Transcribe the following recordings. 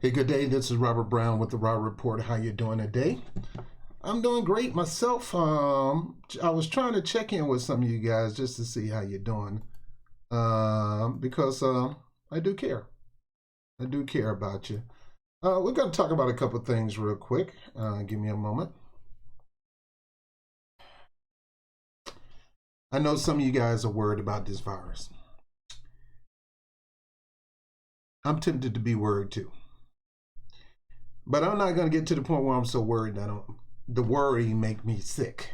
Hey, good day. This is Robert Brown with the Raw Report. How you doing today? I'm doing great myself. I was trying to check in with some of you guys just to see how you're doing, because I do care. I do care about you. We're going to talk about a couple things real quick. Give me a moment. I know some of you guys are worried about this virus. I'm tempted to be worried too. But I'm not going to get to the point where I'm so worried that the worry make me sick.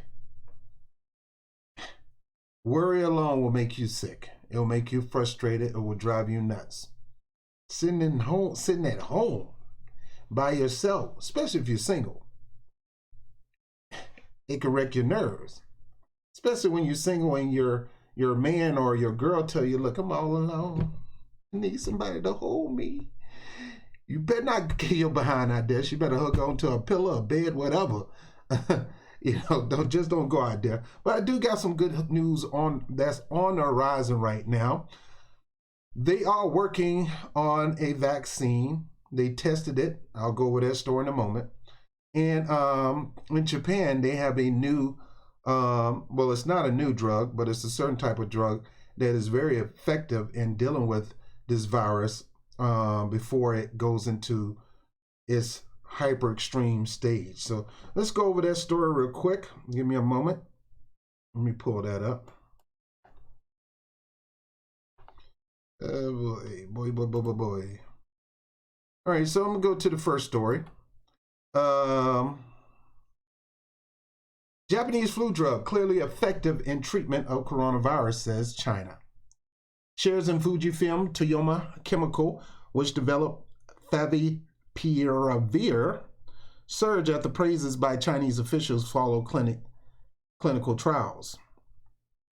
Worry alone will make you sick. It'll make you frustrated. It will drive you nuts. Sitting at home by yourself, especially if you're single, it can wreck your nerves. Especially when you're single and your man or your girl tell you, look, I'm all alone. I need somebody to hold me. You better not get your behind out there. You better hook onto a pillow, a bed, whatever. Don't go out there. But I do got some good news that's on the horizon right now. They are working on a vaccine. They tested it. I'll go over that story in a moment. And in Japan, they have a new, well, it's not a new drug, but it's a certain type of drug that is very effective in dealing with this virus before it goes into its hyper extreme stage. So let's go over that story real quick. Give me a moment. Let me pull that up. Boy. All right, so I'm gonna go to the first story. Japanese flu drug clearly effective in treatment of coronavirus, says China. Shares in Fujifilm Toyoma Chemical, which developed favipiravir, surge after praises by Chinese officials follow clinical trials.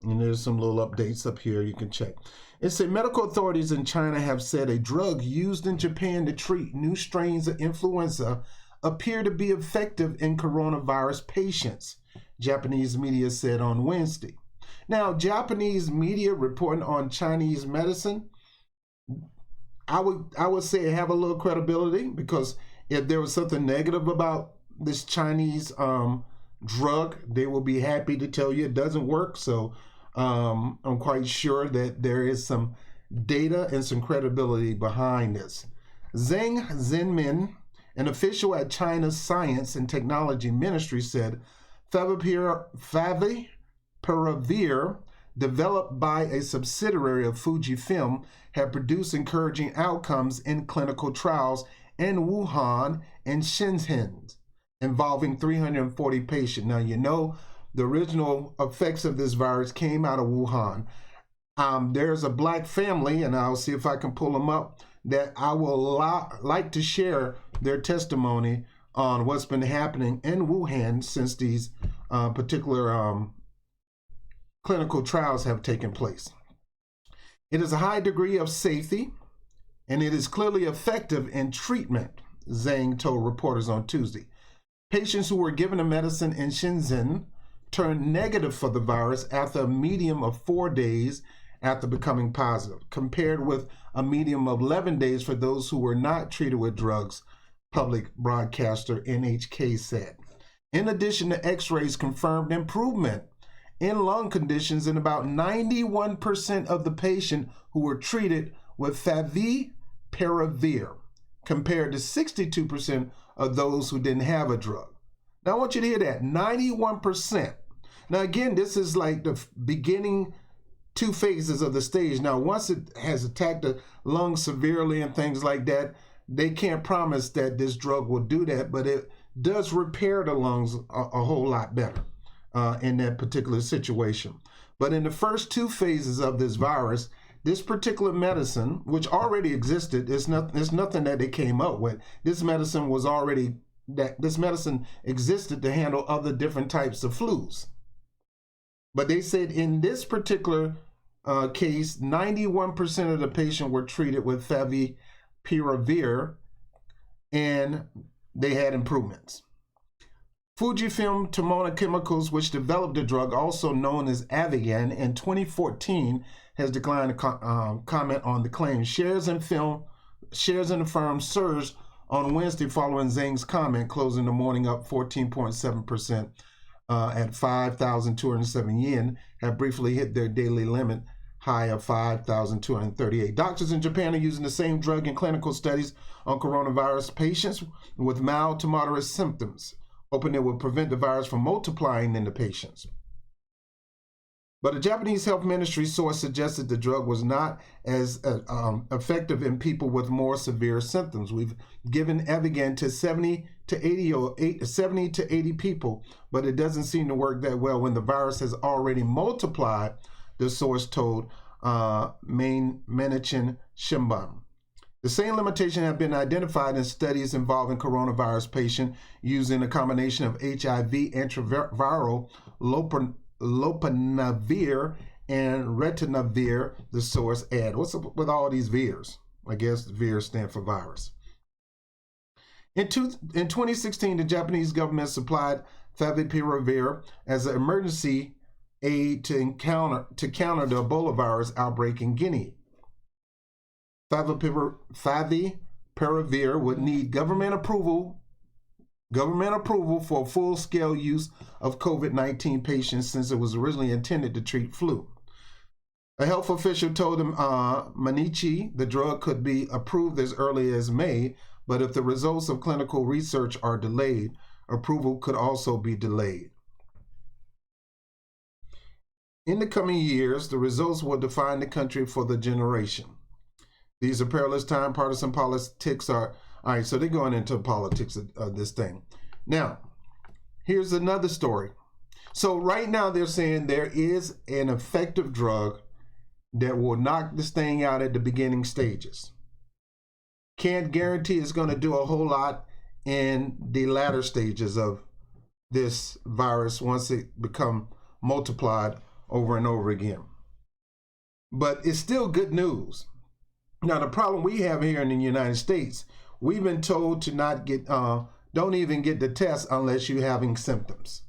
And there's some little updates up here you can check. It said medical authorities in China have said a drug used in Japan to treat new strains of influenza appear to be effective in coronavirus patients, Japanese media said on Wednesday. Now, Japanese media reporting on Chinese medicine, I would say have a little credibility, because if there was something negative about this Chinese drug, they will be happy to tell you it doesn't work. So I'm quite sure that there is some data and some credibility behind this. Zheng Zhenmin, an official at China's Science and Technology Ministry, said favipiravir, developed by a subsidiary of Fujifilm, had produced encouraging outcomes in clinical trials in Wuhan and Shenzhen, involving 340 patients. Now, you know, the original effects of this virus came out of Wuhan. There's a black family, and I'll see if I can pull them up, that I will like to share their testimony on what's been happening in Wuhan since these particular clinical trials have taken place. It is a high degree of safety, and it is clearly effective in treatment, Zhang told reporters on Tuesday. Patients who were given the medicine in Shenzhen turned negative for the virus after a median of 4 days after becoming positive, compared with a median of 11 days for those who were not treated with drugs, public broadcaster NHK said. In addition, the x-rays confirmed improvement in lung conditions in about 91% of the patients who were treated with favipiravir, compared to 62% of those who didn't have a drug. Now, I want you to hear that, 91%. Now, again, this is like the beginning 2 phases of the stage. Now, once it has attacked the lungs severely and things like that, they can't promise that this drug will do that, but it does repair the lungs a whole lot better in that particular situation. But in the first 2 phases of this virus, this particular medicine, which already existed, it's nothing that they came up with. This medicine existed to handle other different types of flus. But they said in this particular case, 91% of the patients were treated with favipiravir, and they had improvements. Fujifilm Toyoma Chemicals, which developed the drug, also known as Avigan, in 2014, has declined to comment on the claim. Shares in the firm surged on Wednesday following Zhang's comment, closing the morning up 14.7% at 5,207 yen, have briefly hit their daily limit high of 5,238. Doctors in Japan are using the same drug in clinical studies on coronavirus patients with mild to moderate symptoms, hoping it will prevent the virus from multiplying in the patients. But a Japanese health ministry source suggested the drug was not as effective in people with more severe symptoms. We've given Evigan to 70 to 80 people, but it doesn't seem to work that well when the virus has already multiplied, the source told Mainichi Shimbun. The same limitation have been identified in studies involving coronavirus patients using a combination of HIV antiviral lopinavir and ritonavir, the source add. What's up with all these VIRs? I guess VIR stand for virus. In 2016, the Japanese government supplied favipiravir as an emergency aid to counter the Ebola virus outbreak in Guinea. Favipiravir would need government approval for full-scale use of COVID-19 patients since it was originally intended to treat flu. A health official told him Mainichi the drug could be approved as early as May, but if the results of clinical research are delayed, approval could also be delayed. In the coming years, the results will define the country for the generation. These are perilous times. Partisan politics are... All right, so they're going into politics of this thing. Now, here's another story. So right now they're saying there is an effective drug that will knock this thing out at the beginning stages. Can't guarantee it's going to do a whole lot in the latter stages of this virus once it become multiplied over and over again. But it's still good news. Now, the problem we have here in the United States, we've been told to not get, don't even get the test unless you're having symptoms.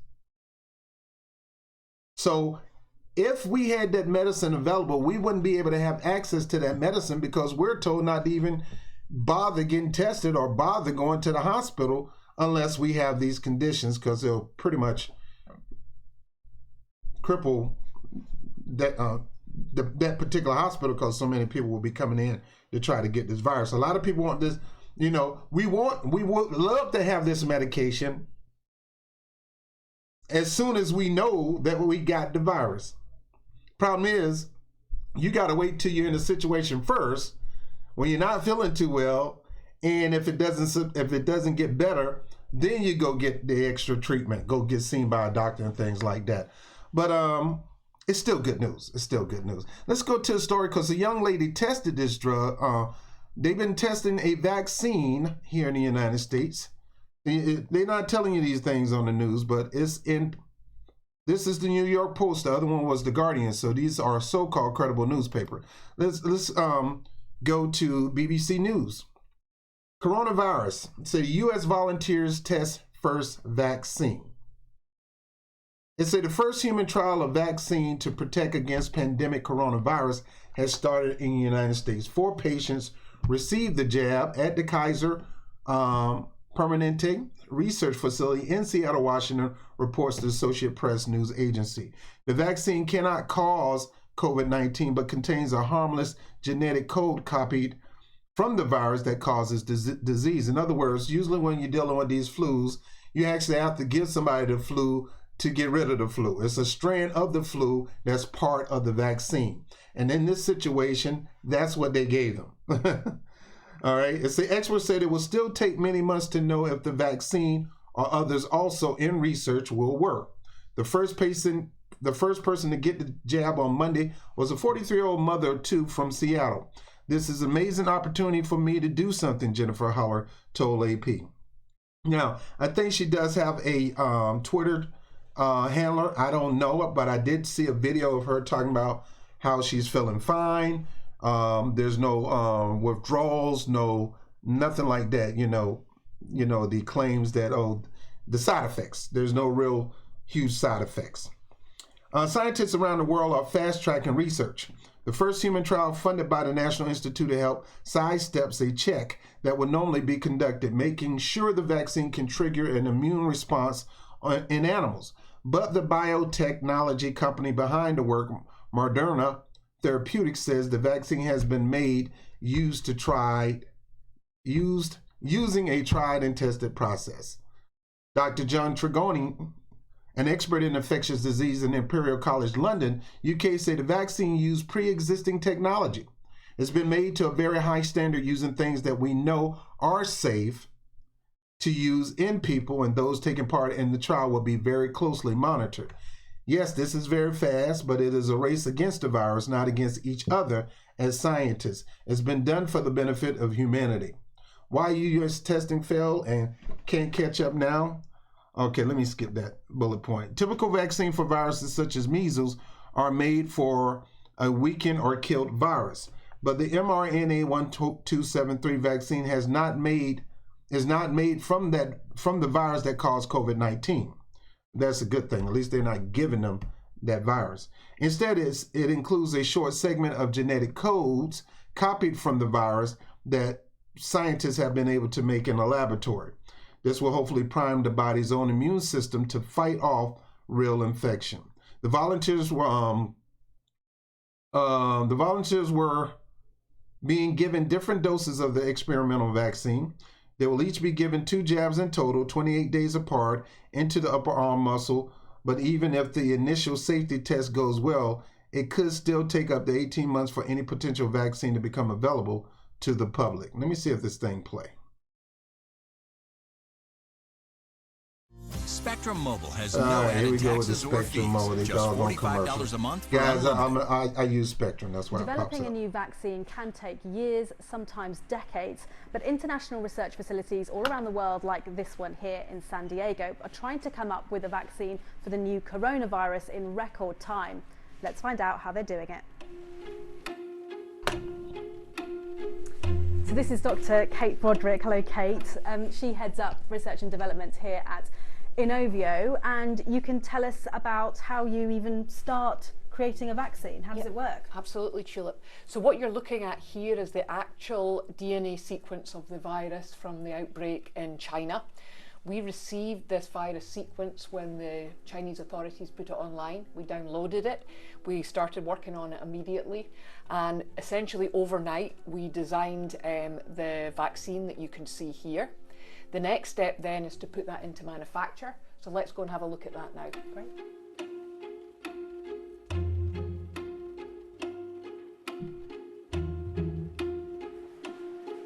So if we had that medicine available, we wouldn't be able to have access to that medicine because we're told not to even bother getting tested or bother going to the hospital unless we have these conditions, because they'll pretty much cripple that that particular hospital, because so many people will be coming in to try to get this virus. A lot of people want this, you know, we would love to have this medication as soon as we know that we got the virus. Problem is, you got to wait till you're in a situation first when you're not feeling too well, and if it doesn't get better, then you go get the extra treatment, go get seen by a doctor and things like that. But it's still good news. It's still good news. Let's go to the story, because a young lady tested this drug. They've been testing a vaccine here in the United States. They're not telling you these things on the news, but it's in. This is the New York Post. The other one was the Guardian. So these are so-called credible newspaper. Let's go to BBC News. Coronavirus. So U.S. volunteers test first vaccine. It said the first human trial of vaccine to protect against pandemic coronavirus has started in the United States. 4 patients received the jab at the Kaiser Permanente Research Facility in Seattle, Washington, reports the Associated Press news agency. The vaccine cannot cause COVID-19, but contains a harmless genetic code copied from the virus that causes disease. In other words, usually when you're dealing with these flus, you actually have to give somebody the flu to get rid of the flu. It's a strand of the flu that's part of the vaccine. And in this situation, that's what they gave them. All right. It's the experts said it will still take many months to know if the vaccine or others also in research will work. The first person to get the jab on Monday was a 43-year-old mother of 2 from Seattle. This is an amazing opportunity for me to do something, Jennifer Holler told AP. Now, I think she does have a Twitter handler. I don't know it, but I did see a video of her talking about how she's feeling fine. There's no withdrawals, nothing like that. You know, the claims that, the side effects. There's no real huge side effects. Scientists around the world are fast-tracking research. The first human trial funded by the National Institute of Health sidesteps a check that would normally be conducted, making sure the vaccine can trigger an immune response in animals. But the biotechnology company behind the work, Moderna Therapeutics, says the vaccine has been made using a tried and tested process. Dr. John Trigoni, an expert in infectious disease in Imperial College London, UK, said the vaccine used pre-existing technology. It's been made to a very high standard using things that we know are safe to use in people, and those taking part in the trial will be very closely monitored. Yes, this is very fast, but it is a race against the virus, not against each other as scientists. It's been done for the benefit of humanity. Why U.S. testing failed and can't catch up now? Okay, let me skip that bullet point. Typical vaccine for viruses such as measles are made for a weakened or killed virus, but the mRNA 1273 vaccine is not made from the virus that caused COVID-19. That's a good thing. At least they're not giving them that virus. Instead, it includes a short segment of genetic codes copied from the virus that scientists have been able to make in a laboratory. This will hopefully prime the body's own immune system to fight off real infection. The volunteers were being given different doses of the experimental vaccine. They will each be given 2 jabs in total, 28 days apart, into the upper arm muscle. But even if the initial safety test goes well, it could still take up to 18 months for any potential vaccine to become available to the public. Let me see if this thing play. Spectrum Mobile has no added taxes or fees, just $45 a month. Guys, I use Spectrum, that's why it pops up. Developing a new vaccine can take years, sometimes decades, but international research facilities all around the world, like this one here in San Diego, are trying to come up with a vaccine for the new coronavirus in record time. Let's find out how they're doing it. So this is Dr. Kate Broderick. Hello, Kate. She heads up research and development here at Inovio, and you can tell us about how you even start creating a vaccine. How does it work? Absolutely, Tulip. So what you're looking at here is the actual DNA sequence of the virus from the outbreak in China. We received this virus sequence when the Chinese authorities put it online. We downloaded it. We started working on it immediately. And essentially overnight, we designed the vaccine that you can see here. The next step then is to put that into manufacture. So let's go and have a look at that now. Great.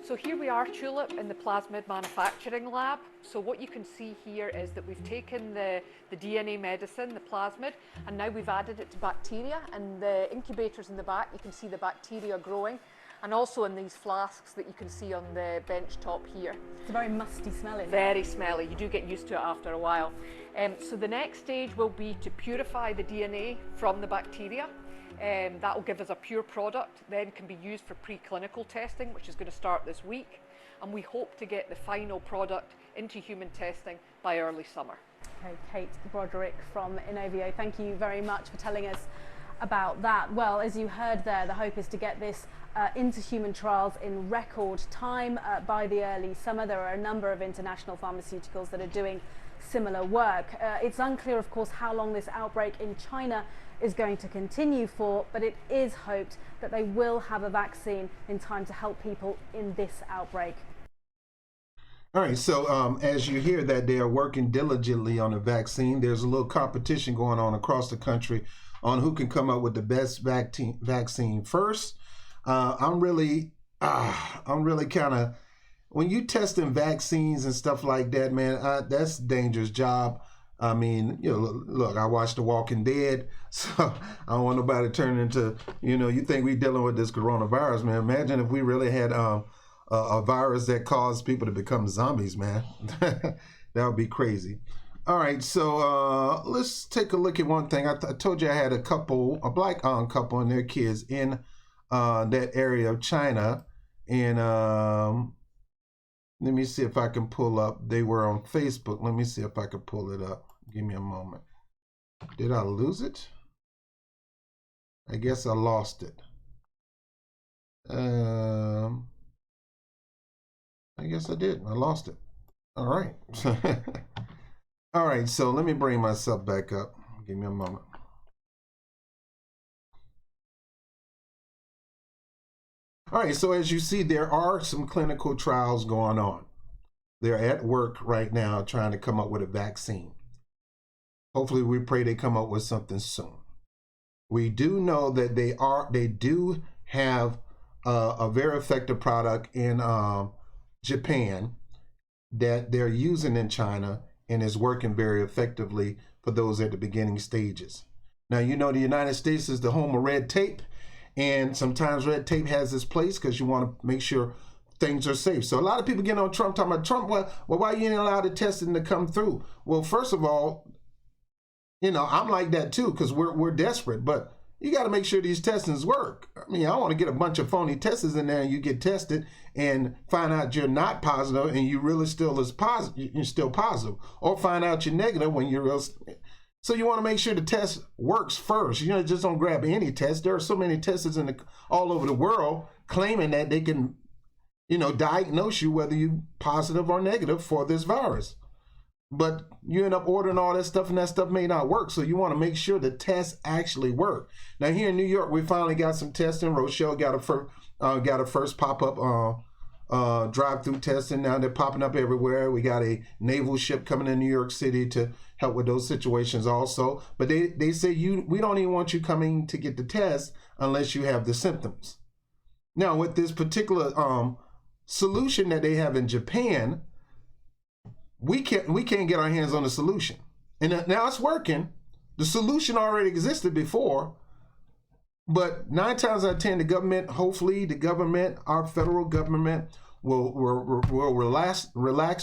So here we are, Tulip, in the plasmid manufacturing lab. So what you can see here is that we've taken the DNA medicine, the plasmid, and now we've added it to bacteria. And the incubators in the back, you can see the bacteria growing. And also in these flasks that you can see on the bench top here. It's a very musty smell in it. Very smelly. You do get used to it after a while. So the next stage will be to purify the DNA from the bacteria. That will give us a pure product, then can be used for preclinical testing, which is going to start this week. And we hope to get the final product into human testing by early summer. Okay, Kate Broderick from Inovio, thank you very much for telling us about that. Well, as you heard there, the hope is to get this into human trials in record time by the early summer. There are a number of international pharmaceuticals that are doing similar work. It's unclear, of course, how long this outbreak in China is going to continue for, but it is hoped that they will have a vaccine in time to help people in this outbreak. All right, so as you hear that they are working diligently on a vaccine, there's a little competition going on across the country on who can come up with the best vaccine first. I'm really kind of, when you testing vaccines and stuff like that, man, that's a dangerous job. I mean, you know, look, I watched The Walking Dead, so I don't want nobody turning into, you know, you think we dealing with this coronavirus, man. Imagine if we really had a virus that caused people to become zombies, man. That would be crazy. All right, so let's take a look at one thing. I told you I had a black couple and their kids in that area of China, and let me see if I can pull up. They were on Facebook. Let me see if I can pull it up. Give me a moment. Did I lose it? I guess I lost it. I guess I did. I lost it. All right. All right, so let me bring myself back up. Give me a moment. All right, so as you see, there are some clinical trials going on. They're at work right now trying to come up with a vaccine. Hopefully, we pray they come up with something soon. We do know that they do have a very effective product in Japan that they're using in China and is working very effectively for those at the beginning stages. Now, you know, the United States is the home of red tape, and sometimes red tape has its place because you want to make sure things are safe. So a lot of people get on Trump talking about Trump, well, why you ain't allowed the testing to come through? Well, first of all, you know, I'm like that too because we're desperate, but you got to make sure these testings work. I mean, I want to get a bunch of phony tests in there and you get tested and find out you're not positive and you really still is positive, you're still positive, or find out you're negative when you're real. So you want to make sure the test works first. You know, just don't grab any test. There are so many testers all over the world claiming that they can, you know, diagnose you whether you're positive or negative for this virus. But you end up ordering all that stuff and that stuff may not work. So you want to make sure the tests actually work. Now here in New York, we finally got some testing. Rochelle got a first pop-up drive-through testing. Now they're popping up everywhere. We got a naval ship coming in New York City to help with those situations also. But they say we don't even want you coming to get the test unless you have the symptoms. Now with this particular solution that they have in Japan, we can't get our hands on the solution. And now it's working. The solution already existed before, but 9 times out of 10, the government, hopefully the government, our federal government will relax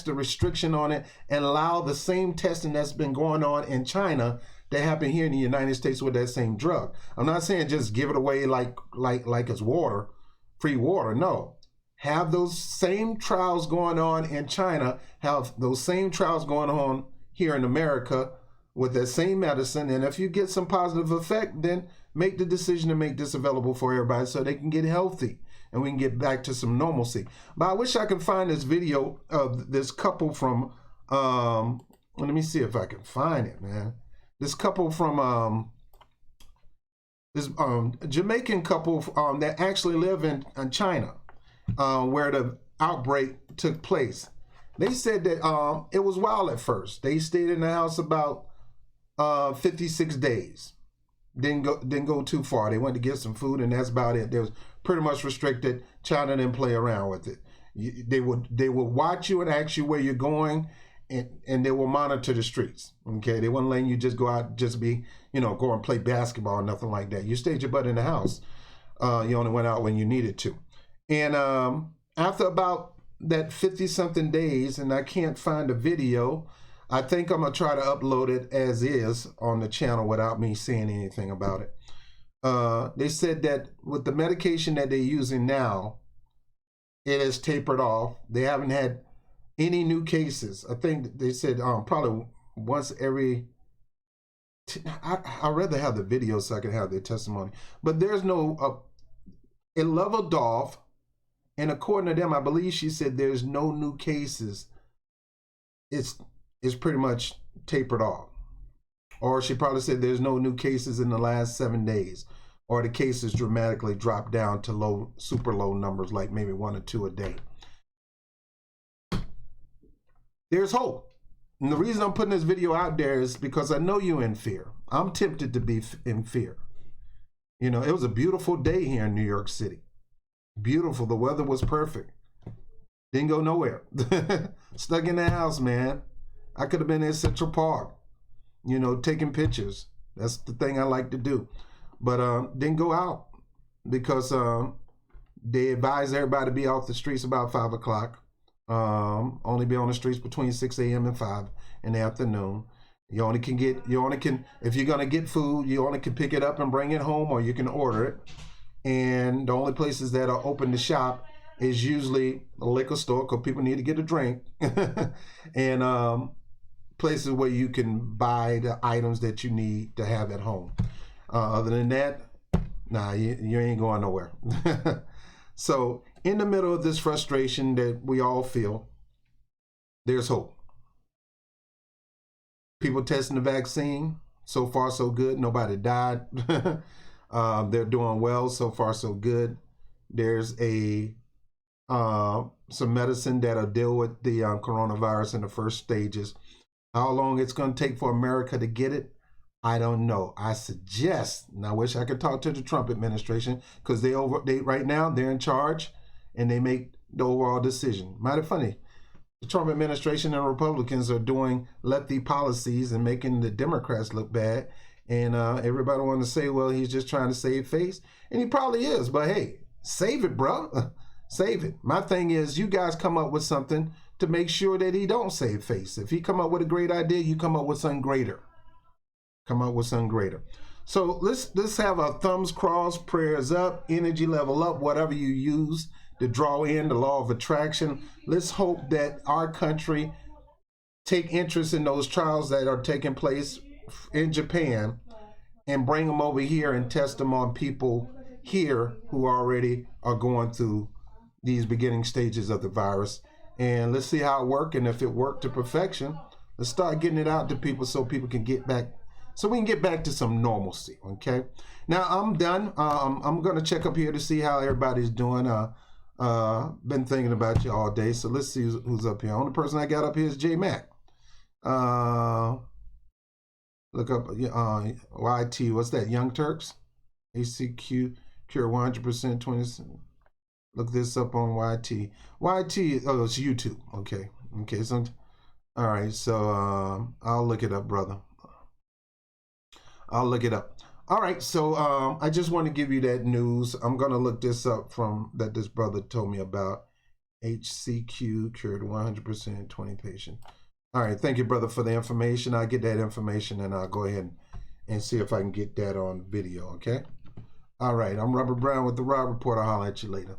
the restriction on it and allow the same testing that's been going on in China to happen here in the United States with that same drug. I'm not saying just give it away like it's water, free water. No. Have those same trials going on in China, have those same trials going on here in America with that same medicine. And if you get some positive effect, then make the decision to make this available for everybody so they can get healthy and we can get back to some normalcy. But I wish I could find this video of this couple from, let me see if I can find it, man. This couple from, this Jamaican couple that actually live in China. Where the outbreak took place. They said that it was wild at first. They stayed in the house about 56 days. Didn't go too far. They went to get some food and that's about it. They was pretty much restricted. China didn't play around with it. They would watch you and ask you where you're going and they will monitor the streets. Okay, they wouldn't let you just go out, just be, you know, go and play basketball or nothing like that. You stayed your butt in the house. You only went out when you needed to. And after about that 50-something days, and I can't find a video, I think I'm going to try to upload it as is on the channel without me saying anything about it. They said that with the medication that they're using now, it has tapered off. They haven't had any new cases. I think they said probably once every... I'd rather have the video so I can have their testimony. But there's no... it leveled off. And according to them, I believe she said there's no new cases. It's pretty much tapered off. Or she probably said there's no new cases in the last 7 days. Or the cases dramatically dropped down to super low numbers, like maybe 1 or 2 a day. There's hope. And the reason I'm putting this video out there is because I know you're in fear. I'm tempted to be in fear. You know, it was a beautiful day here in New York City. Beautiful. The weather was perfect. Didn't go nowhere. Stuck in the house, man. I could have been in Central Park, you know, taking pictures. That's the thing I like to do. But didn't go out because they advise everybody to be off the streets about 5 o'clock. Only be on the streets between 6 a.m. and 5 in the afternoon. If you're going to get food, you only can pick it up and bring it home, or you can order it. And the only places that are open to shop is usually a liquor store because people need to get a drink. And places where you can buy the items that you need to have at home. Other than that, nah, you ain't going nowhere. So in the middle of this frustration that we all feel, there's hope. People testing the vaccine, so far so good. Nobody died. They're doing well, so far so good. There's some medicine that'll deal with the coronavirus in the first stages. How long it's going to take for America to get it, I don't know. I suggest, and I wish I could talk to the Trump administration, because they right now they're in charge and they make the overall decision. Mighty funny. The Trump administration and Republicans are doing lefty policies and making the Democrats look bad. And everybody want to say, well, he's just trying to save face. And he probably is. But hey, save it, bro. Save it. My thing is, you guys come up with something to make sure that he don't save face. If he come up with a great idea, you come up with something greater. Come up with something greater. So let's have our thumbs crossed, prayers up, energy level up, whatever you use to draw in the law of attraction. Let's hope that our country take interest in those trials that are taking place in Japan and bring them over here and test them on people here who already are going through these beginning stages of the virus. And let's see how it works. And if it worked to perfection, let's start getting it out to people so people can get back, so we can get back to some normalcy. Okay. Now I'm done. I'm going to check up here to see how everybody's doing. Been thinking about you all day, so let's see who's up here. Only person I got up here is J Mac. Look up YT. What's that? Young Turks. ACQ Cure 100% 27. Look this up on YT. YT. Oh, it's YouTube. Okay. Okay. So, all right. So I'll look it up, brother. I'll look it up. All right, so I just want to give you that news. I'm going to look this up from that this brother told me about. HCQ cured 100% 20 patient. All right, thank you, brother, for the information. I'll get that information and I'll go ahead and see if I can get that on video, okay? All right, I'm Robert Brown with the Rob Report. I'll holler at you later.